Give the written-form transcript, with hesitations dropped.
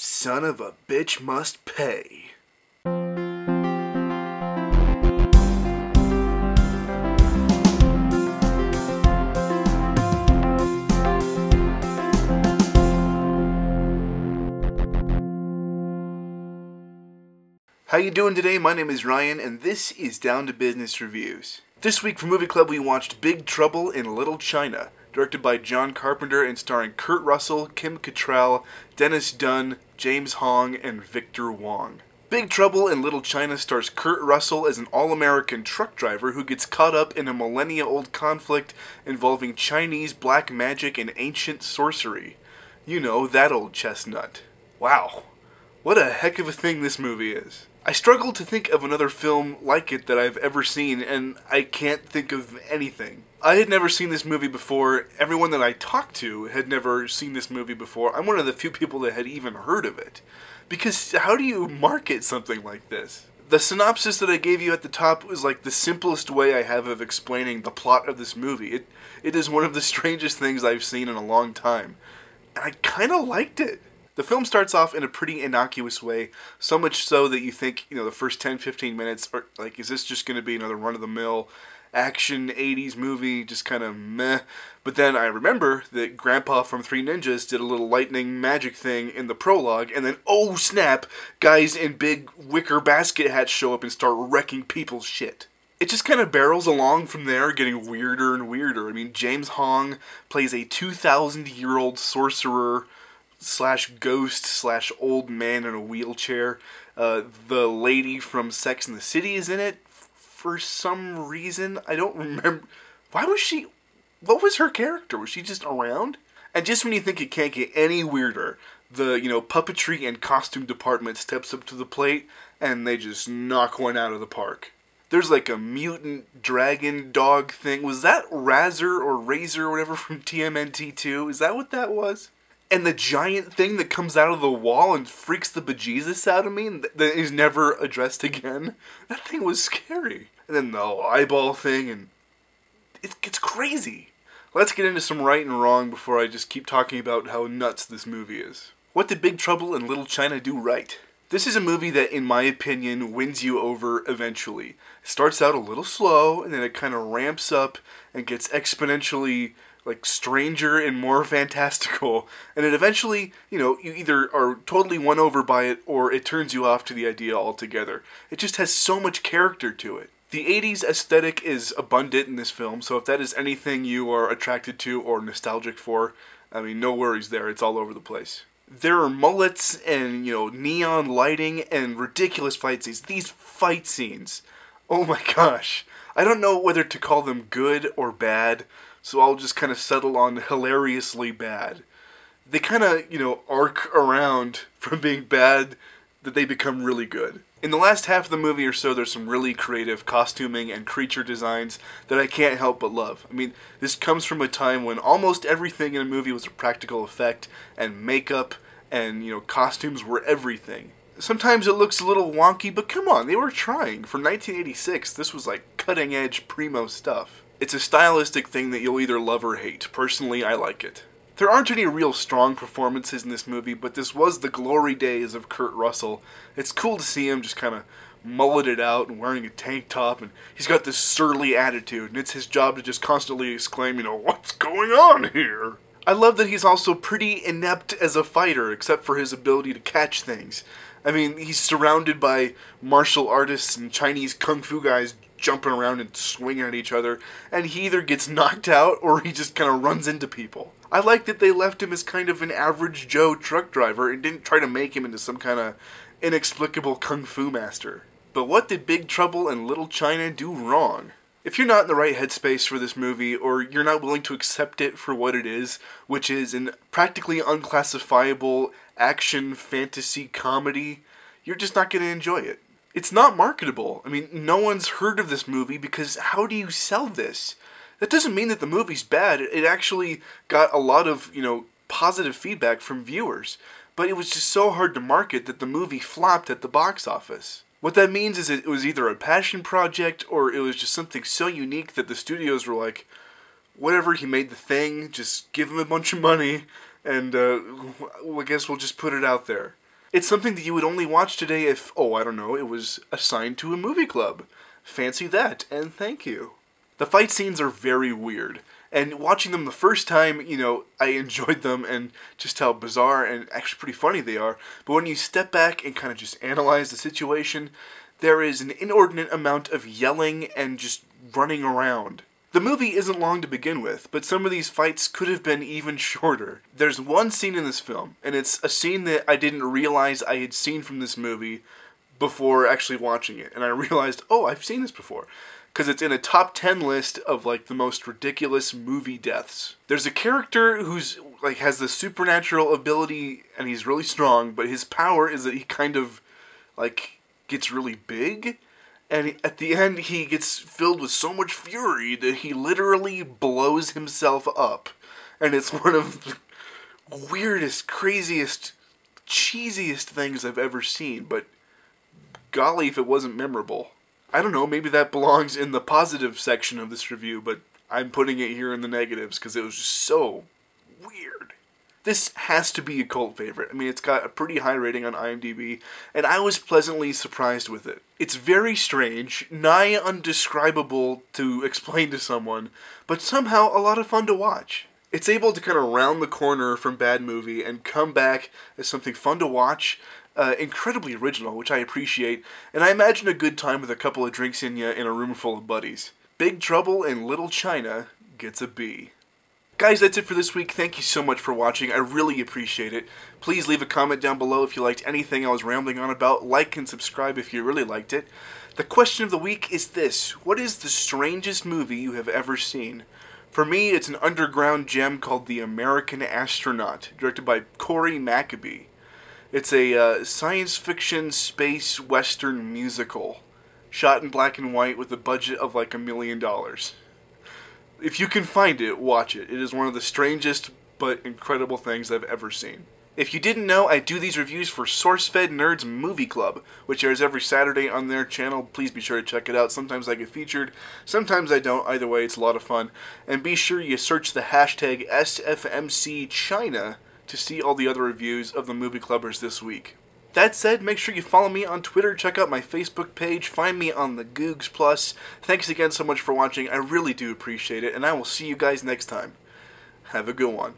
Son of a bitch must pay. How you doing today? My name is Ryan, and this is Down to Business Reviews. This week for Movie Club we watched Big Trouble in Little China, directed by John Carpenter and starring Kurt Russell, Kim Cattrall, Dennis Dunn, James Hong, and Victor Wong. Big Trouble in Little China stars Kurt Russell as an all-American truck driver who gets caught up in a millennia-old conflict involving Chinese black magic and ancient sorcery. You know, that old chestnut. Wow. What a heck of a thing this movie is. I struggle to think of another film like it that I've ever seen, and I can't think of anything. I had never seen this movie before. Everyone that I talked to had never seen this movie before. I'm one of the few people that had even heard of it. Because how do you market something like this? The synopsis that I gave you at the top was like the simplest way I have of explaining the plot of this movie. It is one of the strangest things I've seen in a long time. And I kind of liked it. The film starts off in a pretty innocuous way, so much so that you think, the first 10-15 minutes are like, is this just going to be another run-of-the-mill action 80s movie, just kind of meh. But then I remember that Grandpa from Three Ninjas did a little lightning magic thing in the prologue, and then, oh snap, guys in big wicker basket hats show up and start wrecking people's shit. It just kind of barrels along from there, getting weirder and weirder. I mean, James Hong plays a 2,000-year-old sorcerer slash ghost slash old man in a wheelchair. The lady from Sex and the City is in it for some reason. I don't remember. Why was she? What was her character? Was she just around? And just when you think it can't get any weirder, the puppetry and costume department steps up to the plate and they just knock one out of the park. There's like a mutant dragon dog thing. Was that Razor or Razor or whatever from TMNT 2? Is that what that was? And the giant thing that comes out of the wall and freaks the bejesus out of me and that is never addressed again. That thing was scary. And then the eyeball thing, and it gets crazy. Let's get into some right and wrong before I just keep talking about how nuts this movie is. What did Big Trouble in Little China do right? This is a movie that, in my opinion, wins you over eventually. It starts out a little slow, and then it kind of ramps up and gets exponentially stranger and more fantastical, and it eventually, you either are totally won over by it, or it turns you off to the idea altogether. It just has so much character to it. The 80s aesthetic is abundant in this film, so if that is anything you are attracted to or nostalgic for, I mean, no worries there, it's all over the place. There are mullets and, neon lighting and ridiculous fight scenes. These fight scenes, oh my gosh. I don't know whether to call them good or bad, so I'll just kind of settle on hilariously bad. They kind of, arc around from being bad that they become really good. In the last half of the movie or so, there's some really creative costuming and creature designs that I can't help but love. I mean, this comes from a time when almost everything in a movie was a practical effect, and makeup and, costumes were everything. Sometimes it looks a little wonky, but come on, they were trying. For 1986, this was like cutting-edge, primo stuff. It's a stylistic thing that you'll either love or hate. Personally, I like it. There aren't any real strong performances in this movie, but this was the glory days of Kurt Russell. It's cool to see him just kind of mulleted out and wearing a tank top, and he's got this surly attitude, and it's his job to just constantly exclaim, what's going on here? I love that he's also pretty inept as a fighter, except for his ability to catch things. I mean, he's surrounded by martial artists and Chinese kung fu guys jumping around and swinging at each other, and he either gets knocked out or he just kind of runs into people. I like that they left him as kind of an average Joe truck driver and didn't try to make him into some kind of inexplicable kung fu master. But what did Big Trouble in Little China do wrong? If you're not in the right headspace for this movie, or you're not willing to accept it for what it is, which is an practically unclassifiable action fantasy comedy, you're just not going to enjoy it. It's not marketable. I mean, no one's heard of this movie because how do you sell this? That doesn't mean that the movie's bad. It actually got a lot of, positive feedback from viewers. But it was just so hard to market that the movie flopped at the box office. What that means is it was either a passion project or it was just something so unique that the studios were like, whatever, he made the thing, just give him a bunch of money and I guess we'll just put it out there. It's something that you would only watch today if, oh, I don't know, it was assigned to a movie club. Fancy that, and thank you. The fight scenes are very weird, and watching them the first time, you know, I enjoyed them and just how bizarre and actually pretty funny they are. But when you step back and kind of just analyze the situation, there is an inordinate amount of yelling and just running around. The movie isn't long to begin with, but some of these fights could have been even shorter. There's one scene in this film, and it's a scene that I didn't realize I had seen from this movie before actually watching it. And I realized, oh, I've seen this before. Because it's in a top 10 list of, like, the most ridiculous movie deaths. There's a character who's, like, has this supernatural ability, and he's really strong, but his power is that he kind of, like, gets really big. And at the end, he gets filled with so much fury that he literally blows himself up. And it's one of the weirdest, craziest, cheesiest things I've ever seen. But golly, if it wasn't memorable. I don't know, maybe that belongs in the positive section of this review, but I'm putting it here in the negatives because it was just so weird. This has to be a cult favorite. I mean, it's got a pretty high rating on IMDb, and I was pleasantly surprised with it. It's very strange, nigh undescribable to explain to someone, but somehow a lot of fun to watch. It's able to kind of round the corner from bad movie and come back as something fun to watch, incredibly original, which I appreciate, and I imagine a good time with a couple of drinks in ya in a room full of buddies. Big Trouble in Little China gets a B. Guys, that's it for this week. Thank you so much for watching. I really appreciate it. Please leave a comment down below if you liked anything I was rambling on about. Like and subscribe if you really liked it. The question of the week is this: what is the strangest movie you have ever seen? For me, it's an underground gem called The American Astronaut, directed by Corey Maccabee. It's a science fiction space western musical, shot in black and white with a budget of like $1 million. If you can find it, watch it. It is one of the strangest but incredible things I've ever seen. If you didn't know, I do these reviews for SourceFed Nerds Movie Club, which airs every Saturday on their channel. Please be sure to check it out. Sometimes I get featured, sometimes I don't. Either way, it's a lot of fun. And be sure you search the hashtag SFMCChina to see all the other reviews of the movie clubbers this week. That said, make sure you follow me on Twitter, check out my Facebook page, find me on the Googs+. Thanks again so much for watching. I really do appreciate it, and I will see you guys next time. Have a good one.